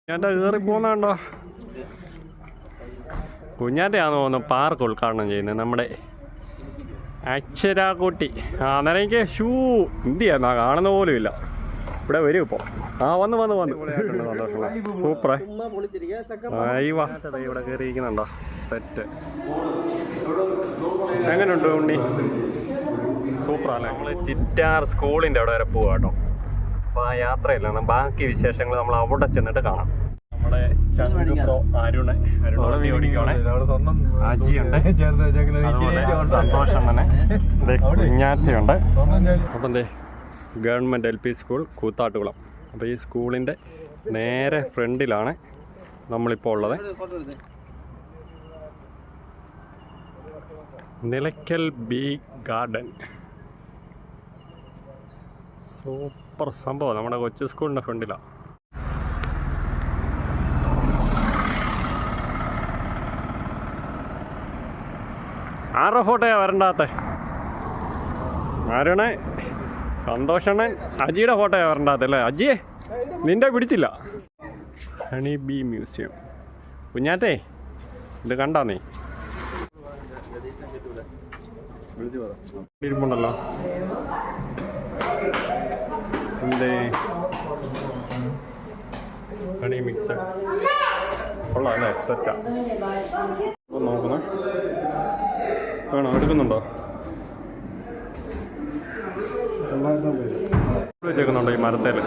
കുഞ്ഞാറ്റ കയറി പോകുന്നുണ്ടോ? കുഞ്ഞാറ്റയാണെന്ന് തോന്നുന്നു പാർക്ക് ഉദ്ഘാടനം ചെയ്യുന്നത് നമ്മുടെ അക്ഷരാക്കുട്ടി. അന്നേരം എനിക്ക് എന്തിയാ കാണുന്ന പോലും ഇല്ല. ഇവിടെ വരും ഇപ്പോൾ. വന്ന് സന്തോഷം. സൂപ്പറേ. ഇവിടെ കയറിയിരിക്കുന്നുണ്ടോ? സെറ്റ്. എങ്ങനെയുണ്ട് ഉണ്ണി? സൂപ്പറല്ലേ? നമ്മൾ ചിറ്റാർ സ്കൂളിൻ്റെ അവിടെ വരെ പോവാ കേട്ടോ. അപ്പോൾ ആ യാത്രയില്ല, ബാക്കി വിശേഷങ്ങൾ നമ്മൾ അവിടെ ചെന്നിട്ട് കാണാം. നമ്മുടെ അരുണ ഓടിക്കുവാണേ, അജിയുണ്ട്, അതുപോലെ സന്തോഷം തന്നെ, കുഞ്ഞാറ്റയുണ്ട്. അപ്പം എന്തേ ഗവൺമെൻറ് LP സ്കൂൾ കൂത്താട്ടുകുളം. അപ്പോൾ ഈ സ്കൂളിൻ്റെ നേരെ ഫ്രണ്ടിലാണ് നമ്മളിപ്പോൾ ഉള്ളത്. Nilakkal B garden. സൂപ്പർ സംഭവം, നമ്മുടെ കൊച്ചു സ്കൂളിൻ്റെ ഫ്രണ്ടിലാണ്. ആരുടെ ഫോട്ടോയാ വരണ്ടാത്തെ? ആരാണ്? സന്തോഷണ്ണൻ അജിയുടെ ഫോട്ടോയാ വരണ്ടാത്തല്ലേ? അജിയെ നിന്റെ പിടിച്ചില്ല. Honey bee museum. കുഞ്ഞാറ്റേ ഇത് കണ്ടാ നീ? ഇരിപ്പുണ്ടല്ലോ. എന്തേ ഹണി മിക്സ് കൊള്ളാം അല്ലേ? സെറ്റാ. നോക്കുന്നേ, വേണോ? എടുക്കുന്നുണ്ടോ? വെച്ചേക്കുന്നുണ്ടോ ഈ മരത്തേൽ?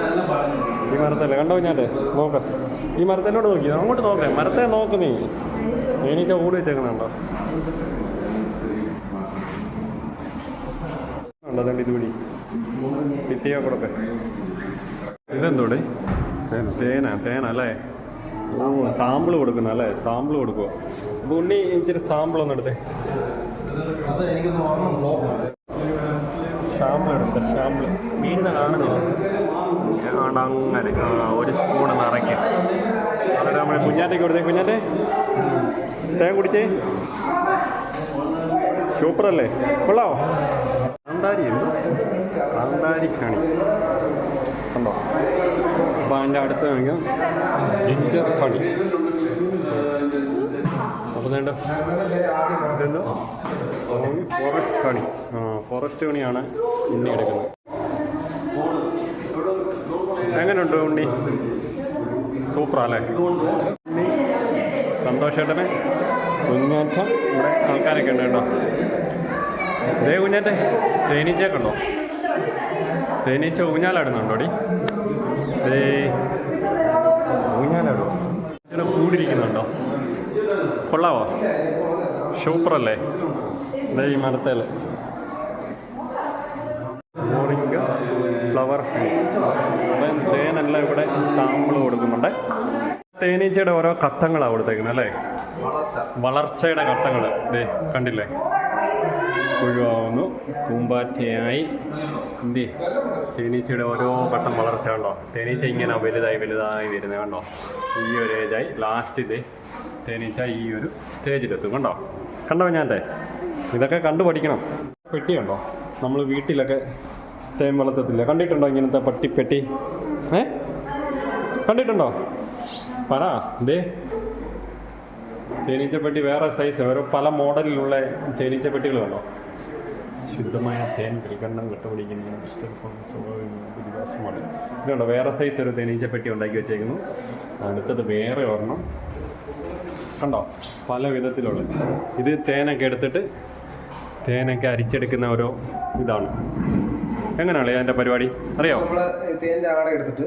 കണ്ടോ ഞാൻ്റെ? നോക്ക, ഈ മരത്തേലോട്ട് നോക്കി, അങ്ങോട്ട് നോക്കേ, മരത്തെ നോക്ക് നീ. എനിക്ക് കൂടി വെച്ചേക്കുന്നുണ്ടോ? ഉണ്ടോ? അതുകൊണ്ട് ഇതുപിടി ഭിത്തിയോ കൊടുക്കെ. ഇതെന്തോടെ? തേനല്ലേ? ഓ, സാമ്പിൾ കൊടുക്കുന്ന അല്ലേ? സാമ്പിൾ കൊടുക്കുക. അപ്പോൾ ഉണ്ണി ഇച്ചിരി സാമ്പിൾ ഒന്ന് എടുത്തേ. ഷാമ്പിൾ വീടിനെ കാണുന്നില്ല. അങ്ങനെ ഒരു സ്പൂൺ നിറയ്ക്കാം. അവിടെ നമ്മൾ കുഞ്ഞാറ്റയ്ക്ക് കൊടുത്തേ. കുഞ്ഞാറ്റെ തേൻ കുടിച്ചേ. സൂപ്പറല്ലേ? കൊള്ളാവോ? കാന്താരി ഹണി കണ്ടോ? അപ്പോൾ അതിൻ്റെ അടുത്ത് വാങ്ങിക്കാം ജിഞ്ചർ ഹണി. അപ്പോൾ വേണ്ട ഇതെന്തോ ഫോറസ്റ്റ് ഹണി. ഫോറസ്റ്റ് ഹണിയാണ് ഉണ്ണി എടുക്കുന്നത്. എങ്ങനെയുണ്ട് ഉണ്ണി? സൂപ്പറല്ലേ? ഉണ്ണി സന്തോഷേട്ടനെ, കുഞ്ഞാറ്റ, ഇവിടെ ആൾക്കാരൊക്കെ ഉണ്ട് കേട്ടോ. ഇതേ കുഞ്ഞാറ്റെ തേനീച്ചയൊക്കെ ഉണ്ടോ? തേനീച്ച ഊഞ്ഞാലാടുന്നുണ്ടോടി? ഊഞ്ഞാലാടുമോ? ഇങ്ങനെ കൂടിയിരിക്കുന്നുണ്ടോ? കൊള്ളാവോ? സൂപ്പറല്ലേ? ഇതേ ഈ മരത്തേൽ മോറിംഗ ഫ്ലവർ ഹണി. അപ്പം തേനെല്ലാം ഇവിടെ സാമ്പിൾ കൊടുക്കുന്നുണ്ട്. തേനീച്ചയുടെ ഓരോ ഘട്ടങ്ങളാണ് കൊടുത്തേക്കുന്നത് അല്ലേ? വളർച്ചയുടെ ഘട്ടങ്ങൾ. ദേ കണ്ടില്ലേ? പുഴുവാവുന്നു, പൂമ്പാറ്റയായി. എന്തി തേനീച്ചയുടെ ഓരോ ഘട്ടം വളർച്ച കണ്ടോ? തേനീച്ച ഇങ്ങനെ വലുതായി വരുന്നത് കണ്ടോ? ഈ ഒരു ഏജായി ലാസ്റ്റ് തേനീച്ച ഈ ഒരു സ്റ്റേജിലെത്തും. കണ്ടോ ഞാൻ്റെ? ഇതൊക്കെ കണ്ടു പഠിക്കണം. പെട്ടിയുണ്ടോ? നമ്മൾ വീട്ടിലൊക്കെ തേൻ വളർത്തത്തില്ല. കണ്ടിട്ടുണ്ടോ ഇങ്ങനത്തെ പട്ടിപ്പെട്ടി? കണ്ടിട്ടുണ്ടോ? പറ. തേനീച്ചപ്പെട്ടി വേറെ സൈസ്, ഓരോ പല മോഡലിലുള്ള തേനീച്ചപ്പെട്ടികൾ കണ്ടോ? ശുദ്ധമായ തേൻ കൽക്കണ്ടം കെട്ടുപിടിക്കുന്ന വികാസമാണ്. ഇതുണ്ടോ? വേറെ സൈസ് ഒരു തേനീച്ചപ്പെട്ടി ഉണ്ടാക്കി വെച്ചേക്കുന്നു. അടുത്തത് വേറെ ഒരെണ്ണം കണ്ടോ? പല വിധത്തിലുള്ള. ഇത് തേനൊക്കെ എടുത്തിട്ട് തേനൊക്കെ അരിച്ചെടുക്കുന്ന ഓരോ ഇതാണ്. എങ്ങനെയാണ് അതിൻ്റെ പരിപാടി അറിയാമോ? തേൻ്റെ ആട എടുത്തിട്ട്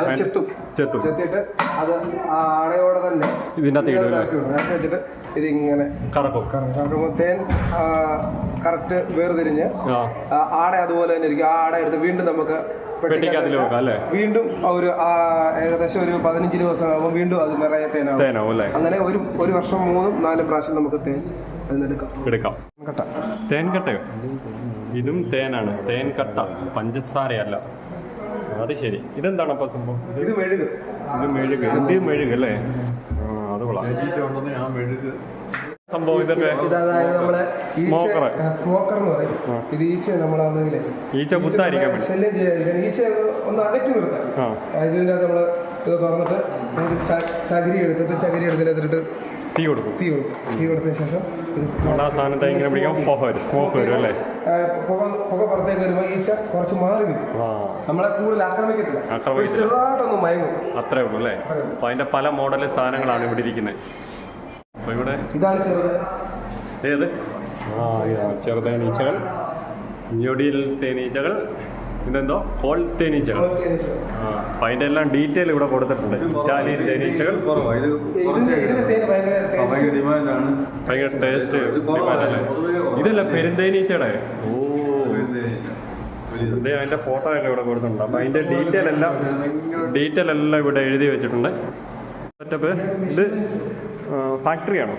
അത് ചെത്തിട്ട് അത് ആ ആടയോടെ തന്നെ ഇതിൻ്റെ വെച്ചിട്ട് ഇതിങ്ങനെ കറക്കുമ്പോൾ തേൻ കറക്റ്റ് വേർതിരിഞ്ഞ് ആട അതുപോലെ തന്നെ ഇരിക്കും. ആ ആട എടുത്ത് വീണ്ടും നമുക്ക് വീണ്ടും ഒരു ഏകദേശം ഒരു 15 ദിവസം ആകുമ്പോൾ വീണ്ടും അത് നിറയെ തേനാവും. അങ്ങനെ ഒരു വർഷം 3-4 പ്രാവശ്യം നമുക്ക് തേൻ എടുക്കാം. തേൻ കട്ടയോ? ഇതും തേനാണ്. തേൻ കട്ട, പഞ്ചസാരയല്ല. അത് ശരി. ഇതെന്താണ് അപ്പം സംഭവം? ഇത് മെഴുക്. ഇത് മെഴുക് അല്ലേ? അത് കൊള്ളാം സംഭവം. ഇതൊക്കെ സ്മോക്കർ എന്ന് പറയും. ഇത് ഈച്ച നമ്മളാണെങ്കിലേ ഈച്ച കുത്തായിരിക്കും. ശല്യം ചെയ്യാതിരിക്കാൻ ഈച്ച ഒന്ന് അകറ്റി നിർത്താം. ഇതിനകത്ത് നമ്മള് ഇത് തുറന്നിട്ട് നമുക്ക് ചകിരി എടുത്തിട്ട് തീ കൊടുക്കും. തീ കൊടുത്തതിന് ശേഷം ആ സാധനത്തെ ഇങ്ങനെ പിടിക്കാൻ സ്മോക്ക് വരും അല്ലേ? പുക പുറത്തേക്ക് വരുമ്പോൾ ഈച്ച കുറച്ച് മാറി നിൽക്കും, നമ്മളെ കൂടുതൽ ആക്രമിക്കത്തില്ല, ചെറുതായിട്ടൊന്ന് മയങ്ങും, അത്രേ ഉള്ളൂ അല്ലേ? അപ്പൊ അതിന്റെ പല മോഡൽ സാധനങ്ങളാണ് ഇവിടെ ഇരിക്കുന്നത്. അപ്പൊ ഇവിടെ ഇതാണ് ചെറുത്. ഏത്? ചെറുതേനീച്ചകൾ, ഞൊടിയൽ തേനീച്ചകൾ, ഇതെന്തോ കോൾ തേനീച്ചകൾ. അപ്പൊ അതിന്റെ എല്ലാം ഡീറ്റെയിൽ ഇവിടെ കൊടുത്തിട്ടുണ്ട്. ഇറ്റാലിയൻ തേനീച്ചകൾ ഭയങ്കര ടേസ്റ്റ് അല്ലേ? ഇതല്ല പെരുന്തേനീച്ചയുടെ. ഓ, അതിന്റെ ഫോട്ടോ ഒക്കെ ഇവിടെ കൊടുത്തിട്ടുണ്ട്. അപ്പൊ അതിന്റെ ഡീറ്റെയിൽ എല്ലാം ഇവിടെ എഴുതി വെച്ചിട്ടുണ്ട്. സെറ്റപ്പ്. ഇത് ഫാക്ടറിയാണോ?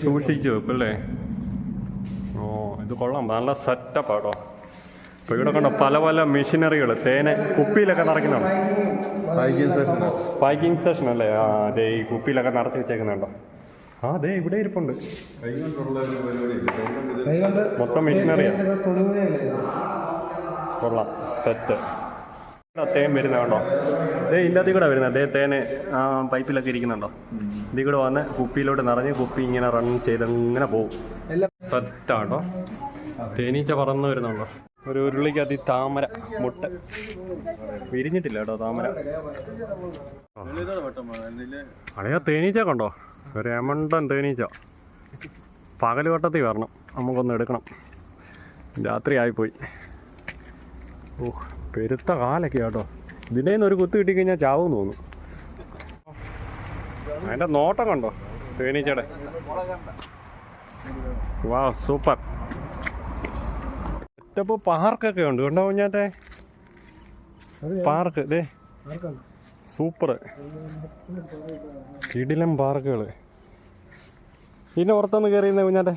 സൂക്ഷിച്ചു വെക്കും അല്ലേ? ഓ, ഇത് കൊള്ളാം, നല്ല സെറ്റപ്പ് ആട്ടോ. അപ്പൊ ഇവിടെ കണ്ടോ പല പല മെഷീനറികൾ, തേനെ കുപ്പിയിലൊക്കെ നിറയ്ക്കുന്നുണ്ടോ? പാക്കിംഗ് സെഷൻ അല്ലേ? ആ, അതെ, ഈ കുപ്പിയിലൊക്കെ നിറച്ച് വെച്ചേക്കുന്നുണ്ടോ? ആ, അതെ, ഇവിടെ ഇരിപ്പുണ്ട്. മൊത്തം മെഷീനറിയാണ്. കൊള്ളാം, സെറ്റ്. തേൻ വരുന്ന കണ്ടോ? ഇതിൻ്റെ അതിൽ കൂടെ വരുന്നത്. തേന് പൈപ്പിലൊക്കെ ഇരിക്കുന്നുണ്ടോ? ഇതിൽ കൂടെ വന്ന് കുപ്പിയിലോട്ട് നിറഞ്ഞ് കുപ്പി ഇങ്ങനെ റൺ ചെയ്ത് ഇങ്ങനെ പോകും. സെറ്റാട്ടോ. തേനീച്ച പറന്ന് വരുന്നുണ്ടോ? ഒരു ഉരുളിക്കകത്ത് ഈ താമര മുട്ട വിരിഞ്ഞിട്ടില്ല കേട്ടോ, താമര. അളയാ തേനീച്ച കണ്ടോ? ഒരു എമണ്ടൻ തേനീച്ച. പകൽ വട്ടത്തിൽ വരണം, നമുക്കൊന്ന് എടുക്കണം. രാത്രി ആയിപ്പോയി. ഓ, പെരുത്ത കാലൊക്കെ കേട്ടോ. ഇതിൻ്റെ നിന്ന് ഒരു കുത്ത് കിട്ടിക്കഴിഞ്ഞാൽ ചാവും തോന്നുന്നു. അതിൻ്റെ നോട്ടം കണ്ടോ തേനീച്ചയുടെ? വാ, സൂപ്പർ സെറ്റപ്പ്. പാർക്കൊക്കെ ഉണ്ട് കണ്ടോ കുഞ്ഞാറ്റെ? പാർക്ക് ഇതേ, സൂപ്പർ കിടിലം പാർക്കുകൾ. ഇതിൻ്റെ പുറത്തൊന്ന് കയറിയിരുന്നേ കുഞ്ഞാറ്റെ?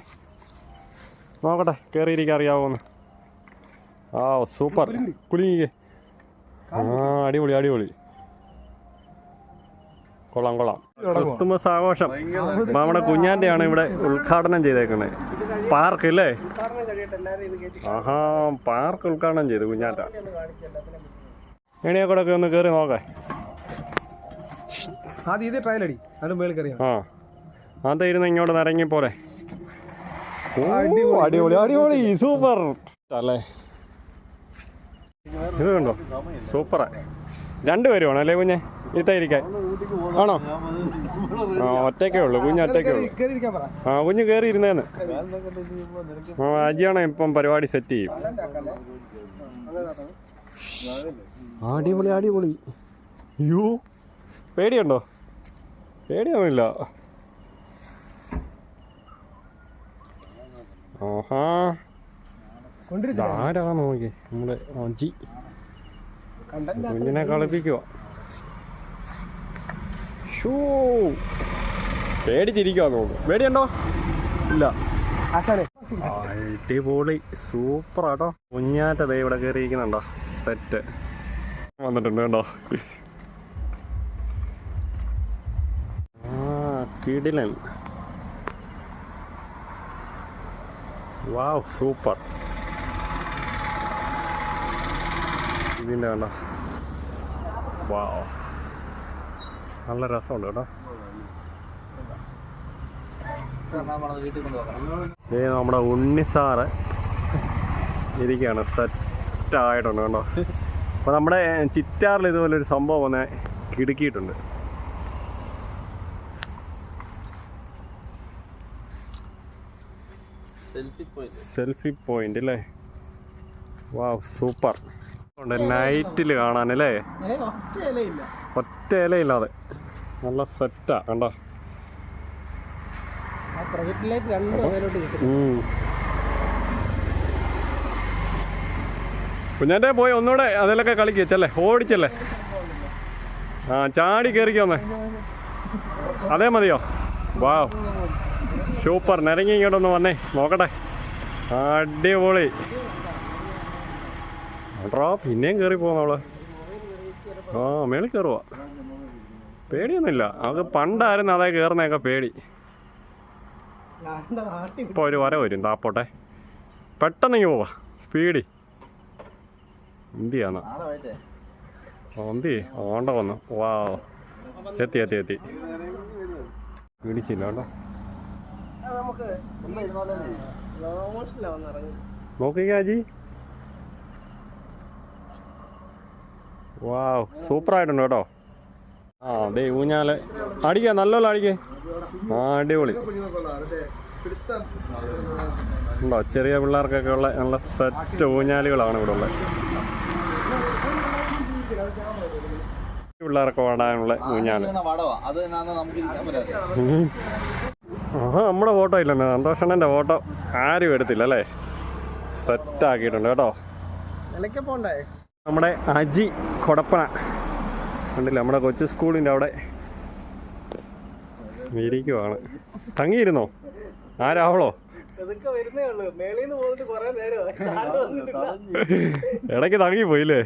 നോക്കട്ടെ, കയറിയിരിക്കാൻ അറിയാവോന്ന്. ആ, സൂപ്പർ. കുളിങ്ങി. ആ, അടിപൊളി അടിപൊളി, കൊള്ളാം കൊള്ളാം. ക്രിസ്തുമസ് ആഘോഷം നമ്മുടെ കുഞ്ഞാൻ്റെയാണ് ഇവിടെ ഉദ്ഘാടനം ചെയ്തേക്കുന്നത്. പാർക്ക് അല്ലേ? ആഹാ, പാർക്ക് ഉദ്ഘാടനം ചെയ്തു കുഞ്ഞാറ്റ. എണിയെ കൂടെ ഒക്കെ ഒന്ന് കയറി നോക്കേ. ആ, അതായിരുന്നു ഇങ്ങോട്ട് നിറങ്ങി പോലെ. അടിപൊളി അടിപൊളി, സൂപ്പർ അല്ലേ? ഇത് കണ്ടോ, സൂപ്പറാ. രണ്ടുപേരും ആണോ അല്ലേ കുഞ്ഞെ ഇരുത്തായിരിക്കാൻ? ആണോ? ആ, ഒറ്റയ്ക്കേ ഉള്ളൂ കുഞ്ഞ്, ഒറ്റയ്ക്കേ ഉള്ളൂ. ആ, കുഞ്ഞ് കയറി ഇരുന്നേന്ന്. ആ, അജിയാണോ ഇപ്പം പരിപാടി സെറ്റ് ചെയ്യും. അടിപൊളി അടിപൊളി. അയ്യോ, പേടിയുണ്ടോ? പേടിയൊന്നുമില്ല. ആഹാ, ആരാ നോക്കി നമ്മുടെ അജി കുഞ്ഞിനെ കളിപ്പിക്കുക. ഷൂ, പേടിച്ചിരിക്കുക തോന്നുന്നു. പേടിയുണ്ടോ? ഇല്ല. അടിപൊളി, സൂപ്പറാട്ടോ. കുഞ്ഞാറ്റതേ ഇവിടെ കയറിയിരിക്കുന്നുണ്ടോ? സെറ്റ് വന്നിട്ടുണ്ട് കേട്ടോ. ആ, കിടിലൻ. വാവ്, സൂപ്പർ. ഇതിൻ്റെ കണ്ടോ? വാവ്, നല്ല രസമുണ്ട് കേട്ടോ. നമ്മുടെ ഉണ്ണിസാറ് ഇരിക്കുകയാണ്, സെറ്റായിട്ടുണ്ട് കേട്ടോ. അപ്പോൾ നമ്മുടെ ചിറ്റാറിൽ ഇതുപോലൊരു സംഭവം ഒന്ന് കിടുക്കിയിട്ടുണ്ട്. സെൽഫി പോയിന്റ് അല്ലേ? വാവ്, സൂപ്പർ. നൈറ്റിൽ കാണാനല്ലേ? ഒറ്റ ഇലയില്ലാതെ നല്ല സെറ്റാ കണ്ടോ? കുഞ്ഞാൻ്റെ പോയി ഒന്നുകൂടെ അതിലൊക്കെ കളിക്കല്ലേ, ഓടിച്ചല്ലേ? ആ, ചാടി കയറിക്കോന്നേ. അതേ മതിയോ? വാവ്, സൂപ്പർ. നിരങ്ങി ഇങ്ങോട്ടൊന്ന് വന്നേ, നോക്കട്ടെ. അടിപൊളി. അട്രാ, പിന്നെയും കയറി പോകുന്നവള്. ആ, മേളിൽ കയറുക. പേടിയൊന്നുമില്ല. അത് പണ്ടായിരുന്നു അതേ കയറുന്നതൊക്കെ പേടി. ഇപ്പോൾ ഒരു വര വരും താപ്പോട്ടെ പെട്ടെന്ന് ഇങ്ങ് പോവാ സ്പീഡി എന്തിയാന്ന് എന്തി ഓണ്ട വന്നു വാ എത്തി പിടിച്ചില്ല കേട്ടോ നോക്കിക്കാജി വാവ് സൂപ്പറായിട്ടുണ്ട് കേട്ടോ ആ അതെ ഊഞ്ഞാല് അടിക്കാം നല്ലോണം അടിക്കേ ആ അടിപൊളി ഉണ്ടോ ചെറിയ പിള്ളേർക്കൊക്കെ ഉള്ള നല്ല സെറ്റ് ഊഞ്ഞാലുകളാണ് ഇവിടെ ഉള്ളത് പിള്ളേർക്ക് ഓടാനുള്ള ഊഞ്ഞാല് ആഹാ നമ്മുടെ ഫോട്ടോ ഇല്ലല്ലോ സന്തോഷണ്ണൻ്റെ ഫോട്ടോ ആരും എടുത്തില്ല അല്ലേ സെറ്റാക്കിയിട്ടുണ്ട് കേട്ടോ നമ്മുടെ അജി കൊടപ്പന കണ്ടില്ല നമ്മുടെ കൊച്ചു സ്കൂളിൻ്റെ അവിടെ ഇരിക്കുവാണ് തങ്ങിയിരുന്നോ ആരാവളോ ഇടയ്ക്ക് തങ്ങി പോയില്ലേ